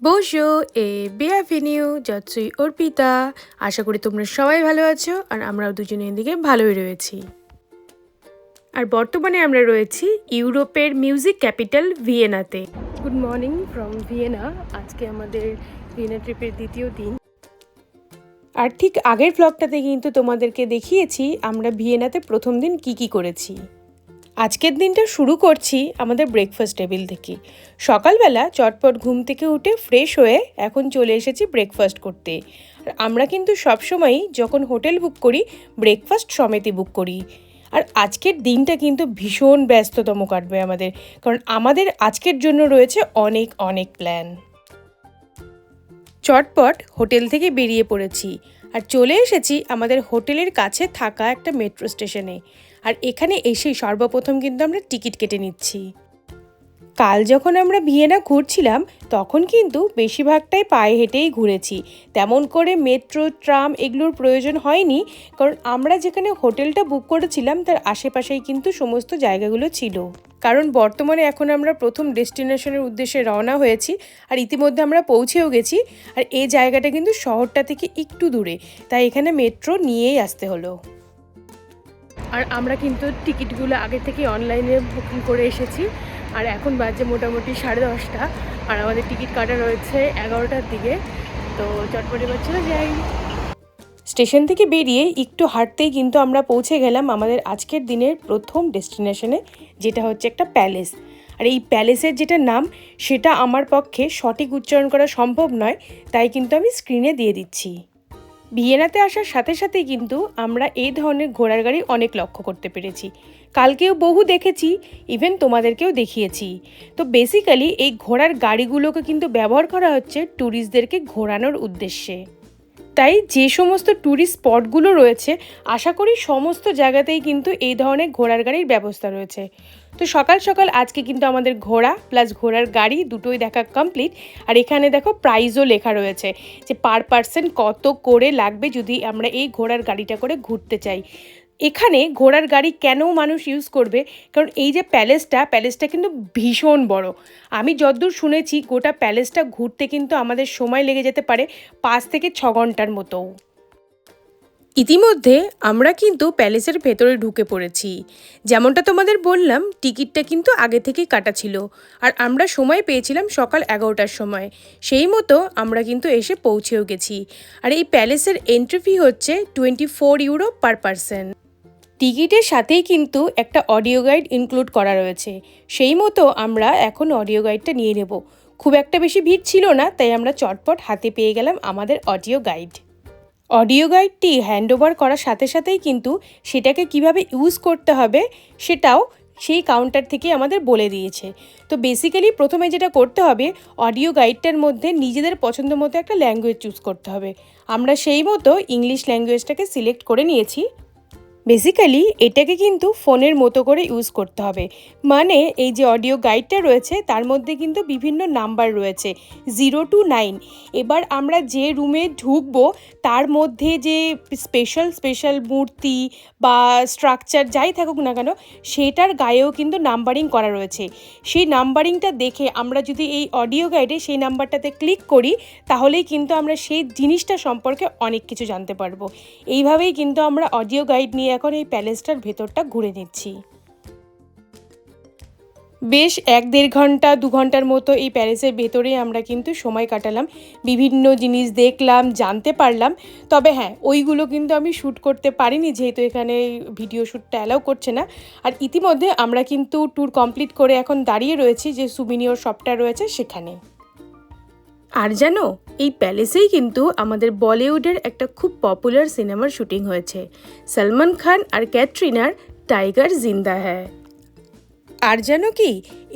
Bonjour et bienvenue, যাচ্ছি অর্পিতা। আশা করি তোমরা সবাই ভালো আছো আর আমরাও দুজনে এদিকে ভালোই রয়েছি। আর বর্তমানে আমরা রয়েছি ইউরোপের মিউজিক ক্যাপিটাল ভিয়েনাতে। Good morning from Vienna. আজকে আমাদের ভিয়েনা ট্রিপের দ্বিতীয় দিন। আর ঠিক আগের ব্লগটাতে কিন্তু তোমাদেরকে দেখিয়েছি আমরা ভিয়েনাতে প্রথম দিন কি করেছি। আজকের দিনটা শুরু করছি আমাদের ব্রেকফাস্ট টেবিল থেকে। সকালবেলা চটপট ঘুম থেকে উঠে ফ্রেশ হয়ে এখন চলে এসেছি ব্রেকফাস্ট করতে। আর আমরা কিন্তু সবসময়ই যখন হোটেল বুক করি ব্রেকফাস্ট সমেতই বুক করি। আর আজকের দিনটা কিন্তু ভীষণ ব্যস্ততম কাটবে আমাদের, কারণ আমাদের আজকের জন্য রয়েছে অনেক অনেক প্ল্যান। চটপট হোটেল থেকে বেরিয়ে পড়েছি আর চলে এসেছি আমাদের হোটেলের কাছে থাকা একটা মেট্রো স্টেশনে। আর এখানে এসেই সর্বপ্রথম কিন্তু আমরা টিকিট কেটে নিচ্ছি। কাল যখন আমরা ভিয়েনা ঘুরছিলাম তখন কিন্তু বেশিরভাগটাই পায়ে হেঁটেই ঘুরেছি, তেমন করে মেট্রো ট্রাম এগুলোর প্রয়োজন হয়নি, কারণ আমরা যেখানে হোটেলটা বুক করেছিলাম তার আশেপাশেই কিন্তু সমস্ত জায়গাগুলো ছিল। কারণ বর্তমানে এখন আমরা প্রথম ডেস্টিনেশনের উদ্দেশ্যে রওনা হয়েছি আর ইতিমধ্যে আমরা পৌঁছেও গেছি। আর এই জায়গাটা কিন্তু শহরটা থেকে একটু দূরে, তাই এখানে মেট্রো নিয়েই আসতে হলো। আর আমরা কিন্তু টিকিটগুলো আগে থেকে অনলাইনে বুকিং করে এসেছি। আর এখন বাজে মোটামুটি 10:30 আর আমাদের টিকিট কাটা রয়েছে 11টার দিকে। তো চটপট এবার চলে যাই। স্টেশন থেকে বেরিয়ে একটু হাঁটতেই কিন্তু আমরা পৌঁছে গেলাম আমাদের আজকের দিনের প্রথম ডেস্টিনেশনে, যেটা হচ্ছে একটা প্যালেস। আর এই প্যালেসের যেটা নাম সেটা আমার পক্ষে সঠিক উচ্চারণ করা সম্ভব নয়, তাই কিন্তু আমি স্ক্রিনে দিয়ে দিচ্ছি। ভিয়েনাতে আসার সাথে সাথেই কিন্তু আমরা এই ধরনের ঘোড়ার গাড়ি অনেক লক্ষ্য করতে পেরেছি। কালকেও বহু দেখেছি, ইভেন তোমাদেরকেও দেখিয়েছি। তো বেসিক্যালি এই ঘোড়ার গাড়িগুলোকে কিন্তু ব্যবহার করা হচ্ছে ট্যুরিস্টদেরকে ঘোরানোর উদ্দেশ্যে। তাই যে সমস্ত ট্যুরিস্ট স্পটগুলো রয়েছে আশা করি সমস্ত জায়গাতেই কিন্তু এই ধরনের ঘোড়ার গাড়ির ব্যবস্থা রয়েছে। তো সকাল সকাল আজকে কিন্তু আমাদের ঘোড়া প্লাস ঘোড়ার গাড়ি দুটোই দেখা কমপ্লিট। আর এখানে দেখো প্রাইসও লেখা রয়েছে যে পার পার্সন কত করে লাগবে যদি আমরা এই ঘোড়ার গাড়িটা করে ঘুরতে চাই। এখানে ঘোড়ার গাড়ি কেন মানুষ ইউজ করবে, কারণ এই যে প্যালেসটা কিন্তু ভীষণ বড়। আমি যতদূর শুনেছি গোটা প্যালেসটা ঘুরতে কিন্তু আমাদের সময় লেগে যেতে পারে 5 থেকে 6 ঘন্টার মতো। ইতিমধ্যে আমরা কিন্তু প্যালেসের ভেতরে ঢুকে পড়েছি। যেমনটা তোমাদের বললাম টিকিটটা কিন্তু আগে থেকেই কাটা ছিল আর আমরা সময় পেয়েছিলাম সকাল 11টার সময়। সেই মতো আমরা কিন্তু এসে পৌঁছেও গেছি। আর এই প্যালেসের এন্ট্রি ফি হচ্ছে 24 ইউরো পার পারসন। টিকিটের সাথেই কিন্তু একটা অডিও গাইড ইনক্লুড করা রয়েছে, সেই মতো আমরা এখন অডিও গাইডটা নিয়ে নেব। খুব একটা বেশি ভিড় ছিল না, তাই আমরা চটপট হাতে পেয়ে গেলাম আমাদের অডিও গাইড। অডিও গাইডটি হ্যান্ডওভার করার সাথে সাথেই কিন্তু সেটাকে কিভাবে ইউজ করতে হবে সেটাও সেই কাউন্টার থেকে আমাদের বলে দিয়েছে। তো বেসিক্যালি প্রথমে যেটা করতে হবে অডিও গাইডটার মধ্যে নিজেদের পছন্দ মতো একটা ল্যাঙ্গুয়েজ চুজ করতে হবে। আমরা সেই মতো ইংলিশ ল্যাঙ্গুয়েজটাকে সিলেক্ট করে নিয়েছি। বেসিক্যালি এটাকে কিন্তু ফোনের মতো করে ইউজ করতে হবে, মানে এই যে অডিও গাইডটা রয়েছে তার মধ্যে কিন্তু বিভিন্ন নাম্বার রয়েছে 0 to 9। এবার আমরা যে রুমে ঢুকবো তার মধ্যে যে স্পেশাল মূর্তি বা স্ট্রাকচার যাই থাকুক না কেন সেটার গায়েও কিন্তু নাম্বারিং করা রয়েছে। সেই নাম্বারিংটা দেখে আমরা যদি এই অডিও গাইডে সেই নাম্বারটাতে ক্লিক করি তাহলেই কিন্তু আমরা সেই জিনিসটা সম্পর্কে অনেক কিছু জানতে পারবো। এইভাবেই কিন্তু আমরা অডিও গাইড নিয়ে এখন এই প্যালেসটার ভেতরটা ঘুরে নিচ্ছি। বেশ 1-1.5 ঘন্টা 2 ঘন্টার মতো এই প্যালেসের ভেতরে আমরা কিন্তু সময় কাটালাম, বিভিন্ন জিনিস দেখলাম, জানতে পারলাম। তবে হ্যাঁ, ওইগুলো কিন্তু আমি শ্যুট করতে পারিনি যেহেতু এখানে ভিডিও শ্যুটটা অ্যালাউ করছে না। আর ইতিমধ্যে আমরা কিন্তু ট্যুর কমপ্লিট করে এখন দাঁড়িয়ে রয়েছি যে সুভিনিয়র শপটা রয়েছে সেখানে। আর জানো এই প্যালেসেই কিন্তু আমাদের বলিউডের একটা খুব পপুলার সিনেমার শুটিং হয়েছে, সলমান খান আর ক্যাটরিনার টাইগার জিন্দা হ্যায়। আর জানো কি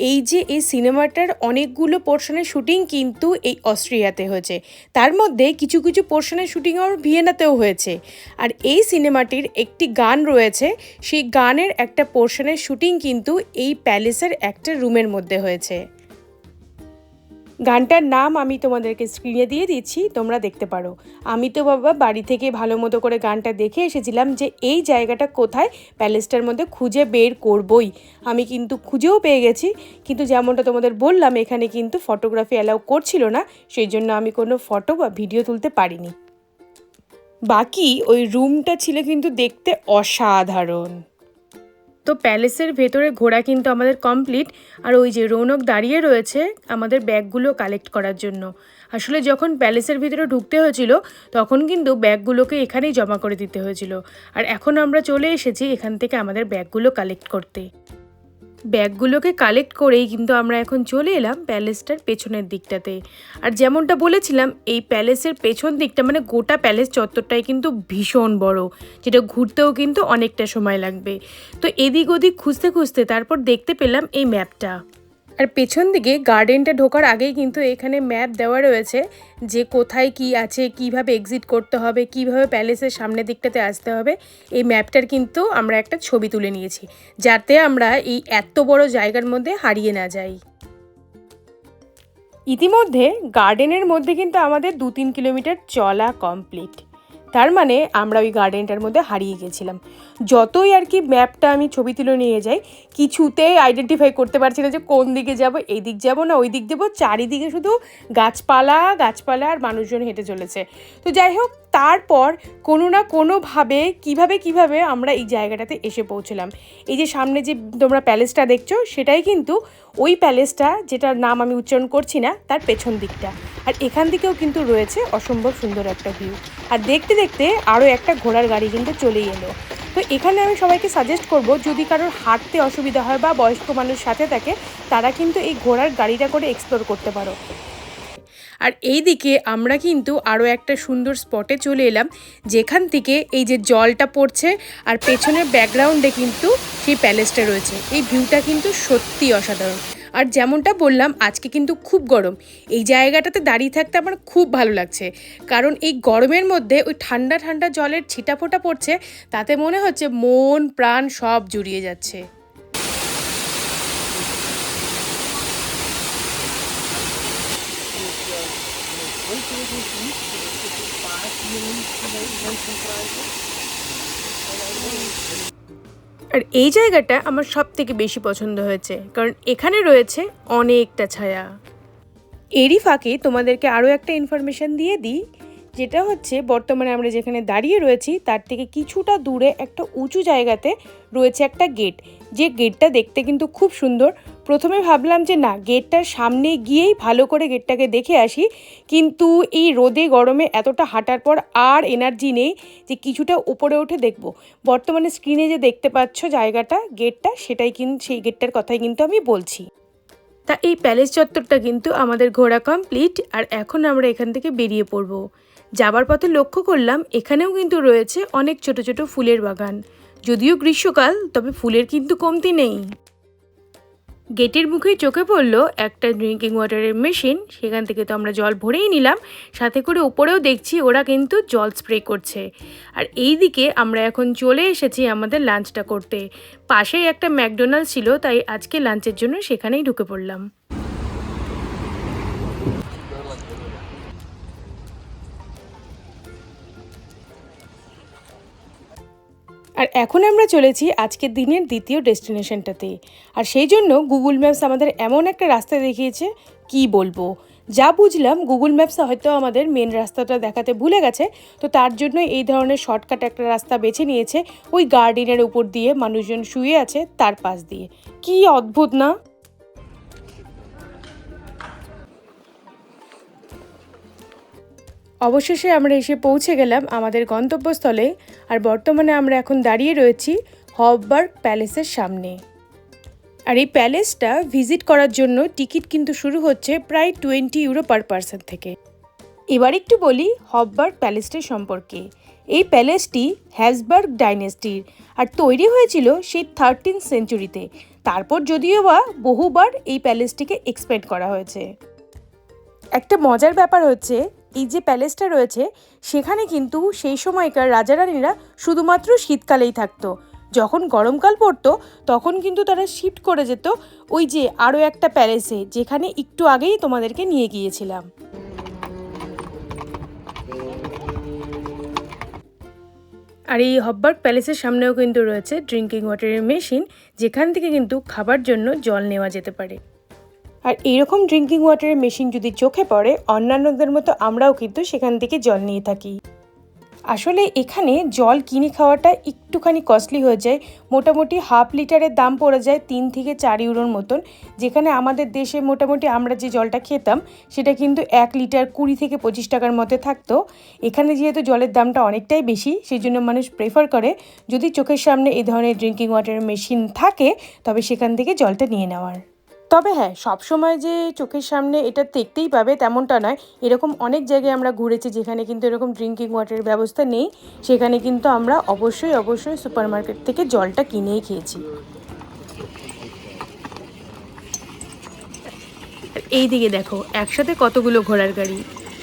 এই সিনেমাটার অনেকগুলো পোর্শনের শুটিং কিন্তু এই অস্ট্রিয়াতে হয়েছে, তার মধ্যে কিছু কিছু পোর্শনের শুটিং আর ভিয়েনাতেও হয়েছে। আর এই সিনেমাটির একটি গান রয়েছে, সেই গানের একটা পোর্শনের শুটিং কিন্তু এই প্যালেসের একটা রুমের মধ্যে হয়েছে। গানটার নাম আমি তোমাদেরকে স্ক্রিনে দিয়ে দিচ্ছি, তোমরা দেখতে পারো। আমি তো বাবা বাড়ি থেকে ভালো মতো করে গানটা দেখে এসেছিলাম যে এই জায়গাটা কোথায়, প্যালেসটার মধ্যে খুঁজে বের করবই। আমি কিন্তু খুঁজেও পেয়ে গেছি, কিন্তু যেমনটা তোমাদের বললাম এখানে কিন্তু ফটোগ্রাফি অ্যালাউ করছিল না, সেই জন্য আমি কোনো ফটো বা ভিডিও তুলতে পারিনি। বাকি ওই রুমটা ছিল কিন্তু দেখতে অসাধারণ। তো প্যালেসের ভেতরে ঘোরা কিন্তু আমাদের কমপ্লিট। আর ওই যে রৌনক দাঁড়িয়ে রয়েছে আমাদের ব্যাগগুলো কালেক্ট করার জন্য। আসলে যখন প্যালেসের ভিতরে ঢুকতে হয়েছিল তখন কিন্তু ব্যাগগুলোকে এখানেই জমা করে দিতে হয়েছিল। আর এখন আমরা চলে এসেছি এখান থেকে আমাদের ব্যাগগুলো কালেক্ট করতে। ব্যাগগুলোকে কালেক্ট করেই কিন্তু আমরা এখন চলে এলাম প্যালেসটার পেছনের দিকটাতে। আর যেমনটা বলেছিলাম এই প্যালেসের পেছন দিকটা মানে গোটা প্যালেস চত্বরটাই কিন্তু ভীষণ বড়, যেটা ঘুরতেও কিন্তু অনেকটা সময় লাগবে। তো এদিক ওদিক খুঁজতে খুঁজতে তারপর দেখতে পেলাম এই ম্যাপটা। আর পেছন দিকে গার্ডেনটা ঢোকার আগেই কিন্তু এখানে ম্যাপ দেওয়া রয়েছে যে কোথায় কি আছে, কিভাবে এক্সিট করতে হবে, কিভাবে প্যালেসের সামনের দিকটাতে আসতে হবে। এই ম্যাপটার কিন্তু আমরা একটা ছবি তুলে নিয়েছি যাতে আমরা এই এত বড় জায়গার মধ্যে হারিয়ে না যাই। ইতিমধ্যে গার্ডেনের মধ্যে কিন্তু আমাদের 2-3 কিলোমিটার চলা কমপ্লিট। তার মানে আমরা ওই গার্ডেনটার মধ্যে হারিয়ে গেছিলাম। যতই আর কি ম্যাপটা আমি ছবি তুলে নিয়ে যাই, কিছুতেই আইডেন্টিফাই করতে পারছি না যে কোন দিকে যাব, এই দিক যাব না ওই দিক যাবো। চারিদিকে শুধু গাছপালা গাছপালা আর মানুষজন হেঁটে চলেছে। তো যাই হোক, তারপর কোনো না কোনোভাবে কিভাবে আমরা এই জায়গাটাতে এসে পৌঁছলাম। এই যে সামনে যে তোমরা প্যালেসটা দেখছো সেটাই কিন্তু ওই প্যালেসটা, যেটার নাম আমি উচ্চারণ করছি না, তার পেছন দিকটা। আর এখান থেকেও কিন্তু রয়েছে অসম্ভব সুন্দর একটা ভিউ। আর দেখতে দেখতে আরও একটা ঘোড়ার গাড়ি কিন্তু চলেই এলো। তো এখানে আমি সবাইকে সাজেস্ট করব, যদি কারোর হাঁটতে অসুবিধা হয় বা বয়স্ক মানুষ সাথে থাকে, তারা কিন্তু এই ঘোড়ার গাড়িটা করে এক্সপ্লোর করতে পারো। আর এই দিকে আমরা কিন্তু আরও একটা সুন্দর স্পটে চলে এলাম, যেখান থেকে এই যে জলটা পড়ছে আর পেছনের ব্যাকগ্রাউন্ডে কিন্তু সেই প্যালেসটা রয়েছে। এই ভিউটা কিন্তু সত্যি অসাধারণ। আর যেমনটা বললাম আজকে কিন্তু খুব গরম, এই জায়গাটাতে দাঁড়িয়ে থাকতে আমার খুব ভালো লাগছে, কারণ এই গরমের মধ্যে ওই ঠান্ডা ঠান্ডা জলের ছিটাফোঁটা পড়ছে, তাতে মনে হচ্ছে মন প্রাণ সব জুড়িয়ে যাচ্ছে। আর এই জায়গাটা আমার সব থেকে বেশি পছন্দ হয়েছে, কারণ এখানে রয়েছে অনেকটা ছায়া। এরই ফাঁকে তোমাদেরকে আরও একটা ইনফরমেশান দিয়ে দিই, যেটা হচ্ছে বর্তমানে আমরা যেখানে দাঁড়িয়ে রয়েছি তার থেকে কিছুটা দূরে একটা উঁচু জায়গাতে রয়েছে একটা গেট, যে গেটটা দেখতে কিন্তু খুব সুন্দর। প্রথমে ভাবলাম যে না, গেটটার সামনে গিয়েই ভালো করে গেটটাকে দেখে আসি, কিন্তু এই রোদে গরমে এতটা হাঁটার পর আর এনার্জি নেই যে কিছুটা উপরে উঠে দেখব। বর্তমানে স্ক্রিনে যে দেখতে পাচ্ছ জায়গাটা, গেটটা, সেটাই কিন্তু সেই গেটটার কথাই কিন্তু আমি বলছি। তা এই প্যালেস চত্বরটা কিন্তু আমাদের ঘোরা কমপ্লিট। আর এখন আমরা এখান থেকে বেরিয়ে পড়ব। যাবার পথে লক্ষ্য করলাম এখানেও কিন্তু রয়েছে অনেক ছোট ছোট ফুলের বাগান। যদিও গ্রীষ্মকাল, তবে ফুলের কিন্তু কমতি নেই। গেটের মুখেই চোখে পড়লো একটা ড্রিঙ্কিং ওয়াটারের মেশিন, সেখান থেকে তো আমরা জল ভরেই নিলাম, সাথে করে উপরেও দেখছি ওরা কিন্তু জল স্প্রে করছে। আর এই দিকে আমরা এখন চলে এসেছি আমাদের লাঞ্চটা করতে। পাশেই একটা ম্যাকডোনাল্ডস ছিল, তাই আজকে লাঞ্চের জন্য সেখানেই ঢুকে পড়লাম। আর এখন আমরা চলেছি আজকের দিনের দ্বিতীয় ডেস্টিনেশনটাতে। আর সেই জন্য গুগল ম্যাপস আমাদের এমন একটা রাস্তা দেখিয়েছে, কি বলবো। যা বুঝলাম গুগল ম্যাপসে হয়তো আমাদের মেন রাস্তাটা দেখাতে ভুলে গেছে, তো তার জন্য এই ধরনের শর্টকাট একটা রাস্তা বেছে নিয়েছে, ওই গার্ডেনের উপর দিয়ে মানুষজন শুয়ে আছে তার পাশ দিয়ে। কি অদ্ভুত না? অবশেষে আমরা এসে পৌঁছে গেলাম আমাদের গন্তব্যস্থলে। আর বর্তমানে আমরা এখন দাঁড়িয়ে রয়েছি হফবার্গ প্যালেসের সামনে। আর এই প্যালেসটা ভিজিট করার জন্য টিকিট কিন্তু শুরু হচ্ছে প্রায় 20 ইউরো পার পারসন থেকে। এবার একটু বলি হফবার্গ প্যালেসটির সম্পর্কে। এই প্যালেসটি হ্যাবসবার্গ ডাইনেস্টির, আর তৈরি হয়েছিল সেই 13th সেঞ্চুরিতে। তারপর যদিও বা বহুবার এই প্যালেসটিকে এক্সপেন্ড করা হয়েছে। একটা মজার ব্যাপার হচ্ছে, এই যে প্যালেসটা রয়েছে সেখানে কিন্তু সেই সময়কার রাজা রানীরা শুধুমাত্র শীতকালেই থাকতো, যখন গরমকাল পড়তো তখন কিন্তু তারা শিফট করে যেত ওই যে আরও একটা প্যালেসে, যেখানে একটু আগেই তোমাদেরকে নিয়ে গিয়েছিলাম। আর এই হববার্গ প্যালেসের সামনেও কিন্তু রয়েছে ড্রিঙ্কিং ওয়াটারের মেশিন, যেখান থেকে কিন্তু খাবার জন্য জল নেওয়া যেতে পারে। আর এইরকম ড্রিঙ্কিং ওয়াটারের মেশিন যদি চোখে পড়ে, অন্যান্যদের মতো আমরাও কিন্তু সেখান থেকে জল নিয়ে থাকি। আসলে এখানে জল কিনে খাওয়াটা একটুখানি কস্টলি হয়ে যায়, মোটামুটি হাফ লিটারের দাম পড়ে যায় 3 থেকে 4 ইউরোর মতন, যেখানে আমাদের দেশে মোটামুটি আমরা যে জলটা খেতাম সেটা কিন্তু 1 লিটার 20 থেকে 25 টাকার মধ্যে থাকতো। এখানে যেহেতু জলের দামটা অনেকটাই বেশি, সেই জন্য মানুষ প্রেফার করে যদি চোখের সামনে এই ধরনের ড্রিঙ্কিং ওয়াটারের মেশিন থাকে তবে সেখান থেকে জলটা নিয়ে নেওয়ার। তবে হ্যাঁ, সবসময় যে চোখের সামনে এটা দেখতেই পাবে তেমনটা নয়। এরকম অনেক জায়গায় আমরা ঘুরেছি যেখানে কিন্তু এরকম ড্রিঙ্কিং ওয়াটারের ব্যবস্থা নেই, সেখানে কিন্তু আমরা অবশ্যই সুপার মার্কেট থেকে জলটা কিনেই খেয়েছি। এই দিকে দেখো একসাথে কতগুলো ঘোড়ার গাড়ি।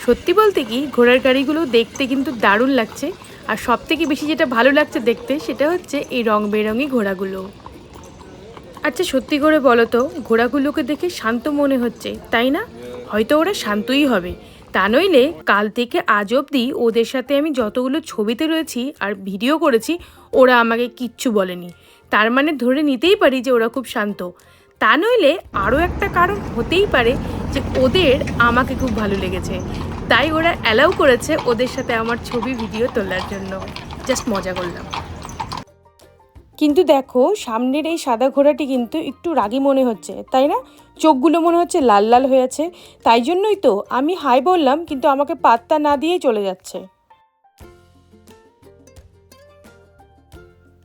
সত্যি বলতে কি, ঘোড়ার গাড়িগুলো দেখতে কিন্তু দারুণ লাগছে, আর সব থেকে বেশি যেটা ভালো লাগছে দেখতে সেটা হচ্ছে এই রং বেরঙি ঘোড়াগুলো। আচ্ছা সত্যি করে বলো তো, ঘোড়াগুলোকে দেখে শান্ত মনে হচ্ছে তাই না? হয়তো ওরা শান্তই হবে, তা নইলে কাল থেকে আজ অবধি ওদের সাথে আমি যতগুলো ছবিতে রয়েছি আর ভিডিও করেছি ওরা আমাকে কিচ্ছু বলেনি, তার মানে ধরে নিতেই পারি যে ওরা খুব শান্ত। তা নইলে আরও একটা কারণ হতেই পারে যে ওদের আমাকে খুব ভালো লেগেছে, তাই ওরা অ্যালাউ করেছে ওদের সাথে আমার ছবি ভিডিও তোলার জন্য। জাস্ট মজা করলাম। কিন্তু দেখো সামনের এই সাদা ঘোড়াটি কিন্তু একটু রাগী মনে হচ্ছে তাই না? চোখগুলো মনে হচ্ছে লাল লাল হয়ে আছে, তাই জন্যই তো আমি হাই বললাম কিন্তু আমাকে পাত্তা না দিয়েই চলে যাচ্ছে।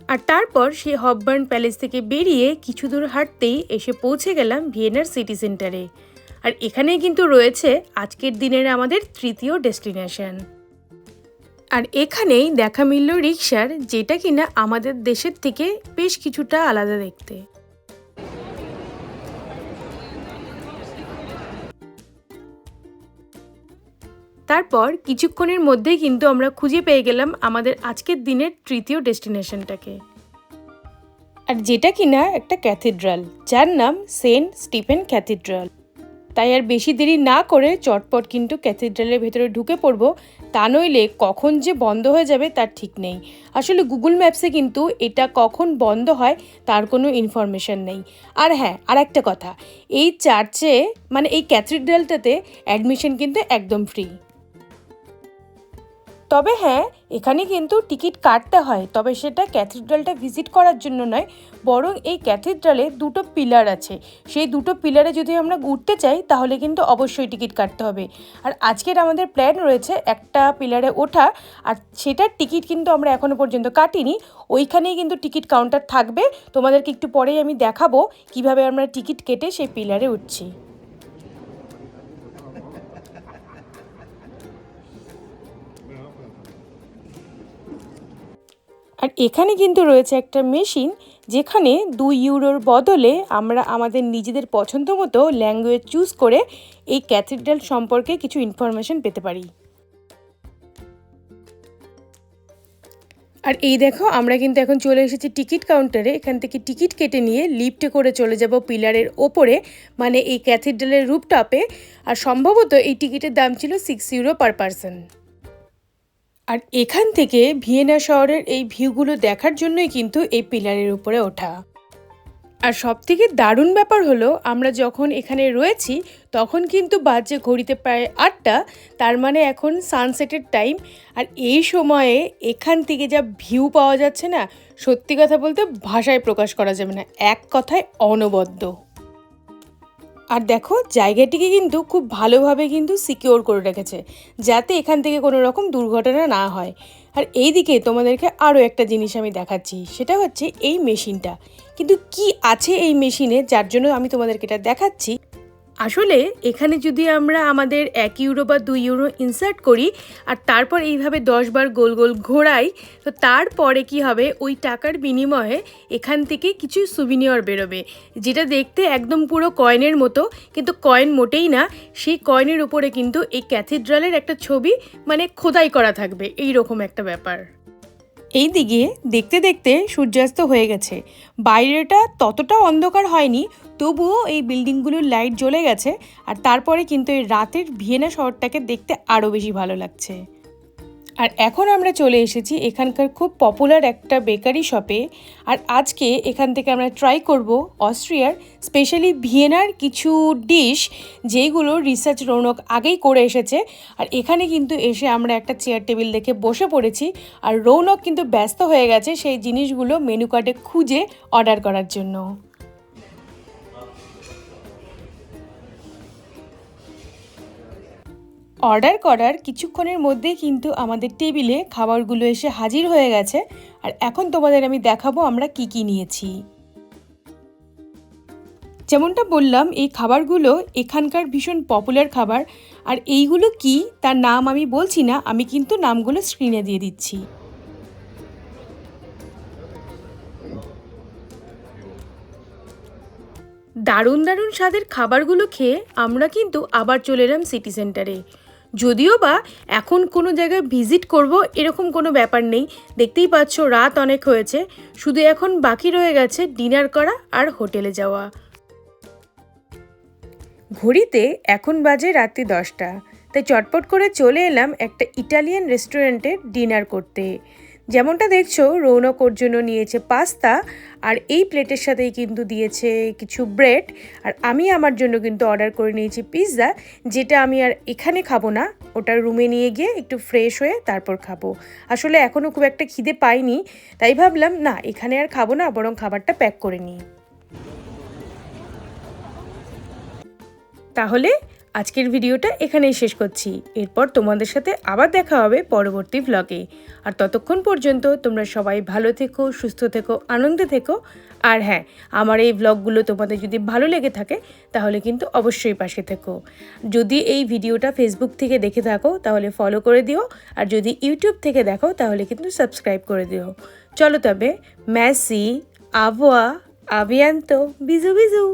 আর তারপর সেই হববার্ন প্যালেস থেকে বেরিয়ে কিছু দূর হাঁটতেই এসে পৌঁছে গেলাম ভিয়েনার সিটি সেন্টারে। আর এখানেই কিন্তু রয়েছে আজকের দিনের আমাদের তৃতীয় ডেস্টিনেশন। আর এখানেই দেখা মিলল রিকশার, যেটা কিনা আমাদের দেশের থেকে বেশ কিছুটা আলাদা দেখতে। তারপর কিছুক্ষণের মধ্যেই কিন্তু আমরা খুঁজে পেয়ে গেলাম আমাদের আজকের দিনের তৃতীয় ডেস্টিনেশনটাকে, আর যেটা কিনা একটা ক্যাথিড্রাল, যার নাম সেন্ট স্টিফেন ক্যাথিড্রাল। তাই আর বেশি দেরি না করে চটপট কিন্তু ক্যাথিড্রালের ভেতরে ঢুকে পড়বো, তা নইলে কখন যে বন্ধ হয়ে যাবে তার ঠিক নেই। আসলে গুগল ম্যাপসে কিন্তু এটা কখন বন্ধ হয় তার কোনো ইনফরমেশন নেই। আর হ্যাঁ, আর একটা কথা, এই চার্চে মানে এই ক্যাথিড্রালটাতে অ্যাডমিশন কিন্তু একদম ফ্রি। তবে হ্যাঁ, এখানে কিন্তু টিকিট কাটতে হয়, তবে সেটা ক্যাথিড্রালটা ভিজিট করার জন্য নয়, বরং এই ক্যাথিড্রালে দুটো পিলার আছে, সেই দুটো পিলারে যদি আমরা উঠতে চাই তাহলে কিন্তু অবশ্যই টিকিট কাটতে হবে। আর আজকের আমাদের প্ল্যান রয়েছে একটা পিলারে ওঠা, আর সেটার টিকিট কিন্তু আমরা এখনও পর্যন্ত কাটিনি। ওইখানেই কিন্তু টিকিট কাউন্টার থাকবে, তোমাদেরকে একটু পরেই আমি দেখাবো কিভাবে আমরা টিকিট কেটে সেই পিলারে উঠছি। আর এখানে কিন্তু রয়েছে একটা মেশিন, যেখানে 2 ইউরোর বদলে আমরা আমাদের নিজেদের পছন্দ মতো ল্যাঙ্গুয়েজ চুজ করে এই ক্যাথিড্রাল সম্পর্কে কিছু ইনফরমেশন পেতে পারি। আর এই দেখো আমরা কিন্তু এখন চলে এসেছি টিকিট কাউন্টারে। এখান থেকে টিকিট কেটে নিয়ে লিফটে করে চলে যাব পিলারের ওপরে, মানে এই ক্যাথিড্রালের রুফটপে। আর সম্ভবত এই টিকিটের দাম ছিল 6 ইউরো পার পারসন। আর এখান থেকে ভিয়েনা শহরের এই ভিউগুলো দেখার জন্যই কিন্তু এই পিলারের উপরে ওঠা। আর সবথেকে দারুণ ব্যাপার হলো, আমরা যখন এখানে রয়েছি তখন কিন্তু বাজে ঘড়িতে প্রায় 8টা, তার মানে এখন সানসেটের টাইম। আর এই সময়ে এখান থেকে যা ভিউ পাওয়া যাচ্ছে না, সত্যি কথা বলতে ভাষায় প্রকাশ করা যাবে না, এক কথায় অনবদ্য। আর দেখো জায়গাটিকে কিন্তু খুব ভালোভাবে কিন্তু সিকিওর করে রেখেছে, যাতে এখান থেকে কোনো রকম দুর্ঘটনা না হয়। আর এই দিকে তোমাদেরকে আরও একটা জিনিস আমি দেখাচ্ছি, সেটা হচ্ছে এই মেশিনটা। কিন্তু কি আছে এই মেশিনে যার জন্য আমি তোমাদেরকে এটা দেখাচ্ছি, আসলে এখানে যদি আমরা আমাদের 1 ইউরো বা 2 ইউরো ইনসার্ট করি আর তারপর এইভাবে 10 বার গোল গোল ঘোরাই, তো তারপরে কি হবে, ওই টাকার বিনিময়ে এখান থেকে কিছু সুভিনিয়র বেরোবে, যেটা দেখতে একদম পুরো কয়েনের মতো, কিন্তু কয়েন মোটেই না। সেই কয়েনের উপরে কিন্তু এই ক্যাথিড্রালের একটা ছবি মানে খোদাই করা থাকবে, এই রকম একটা ব্যাপার। এই দিকে দেখতে দেখতে সূর্যাস্ত হয়ে গেছে। বাইরেটা ততটা অন্ধকার হয়নি, তবুও এই বিল্ডিংগুলোর লাইট জ্বলে গেছে। আর তারপরে কিন্তু এই রাতের ভিয়েনা শহরটাকে দেখতে আরও বেশি ভালো লাগছে। আর এখন আমরা চলে এসেছি এখানকার খুব পপুলার একটা বেকারি শপে। আর আজকে এখান থেকে আমরা ট্রাই করব অস্ট্রিয়ার স্পেশালি ভিয়েনার কিছু ডিশ, যেইগুলো রিসার্চ রৌনক আগেই করে এসেছে। আর এখানে কিন্তু এসে আমরা একটা চেয়ার টেবিল দেখে বসে পড়েছি। আর রৌনক কিন্তু ব্যস্ত হয়ে গেছে সেই জিনিসগুলো মেনু কার্ডে খুঁজে অর্ডার করার জন্য। অর্ডার করার কিছুক্ষণের মধ্যেই কিন্তু আমাদের টেবিলে খাবারগুলো এসে হাজির হয়ে গেছে। আর এখন তোমাদের আমি দেখাবো আমরা কি কি নিয়েছি। যেমনটা বললাম, এই খাবারগুলো এখানকার ভীষণ পপুলার খাবার। আর এইগুলো কি তার নাম আমি বলছি না, আমি কিন্তু নামগুলো স্ক্রিনে দিয়ে দিচ্ছি। দারুণ দারুণ স্বাদের খাবারগুলো খেয়ে আমরা কিন্তু আবার চলে এলাম সিটি সেন্টারে। যদিও বা এখন কোনো জায়গায় ভিজিট করব এরকম কোনো ব্যাপার নেই, দেখতেই পাচ্ছ রাত অনেক হয়েছে, শুধু এখন বাকি রয়ে গেছে ডিনার করা আর হোটেলে যাওয়া। ঘড়িতে এখন বাজে রাত্রি 10টা, তাই চটপট করে চলে এলাম একটা ইটালিয়ান রেস্টুরেন্টে ডিনার করতে। যেমনটা দেখছো, রৌনক ওর জন্য নিয়েছে পাস্তা, আর এই প্লেটের সাথেই কিন্তু দিয়েছে কিছু ব্রেড। আর আমি আমার জন্য কিন্তু অর্ডার করে নিয়েছি পিৎজা, যেটা আমি আর এখানে খাবো না, ওটা রুমে নিয়ে গিয়ে একটু ফ্রেশ হয়ে তারপর খাবো। আসলে এখনও খুব একটা খিদে পাইনি, তাই ভাবলাম না এখানে আর খাবো না, বরং খাবারটা প্যাক করে নিই। তাহলে আজকের ভিডিওটা এখানেই শেষ করছি। এরপর তোমাদের সাথে আবার দেখা হবে পরবর্তী ভ্লগে। আর ততক্ষণ পর্যন্ত তোমরা সবাই ভালো থেকো, সুস্থ থেকো, আনন্দে থেকো। আর হ্যাঁ, আমার এই ভ্লগগুলো তোমাদের যদি ভালো লেগে থাকে তাহলে কিন্তু অবশ্যই পাশে থেকো। যদি এই ভিডিওটা ফেসবুক থেকে দেখে থাকো তাহলে ফলো করে দিও, আর যদি ইউটিউব থেকে দেখো তাহলে কিন্তু সাবস্ক্রাইব করে দিও। চলো তবে, ম্যাসি, আভোয়া, আভিয়ান্ত, বিজু বিজু।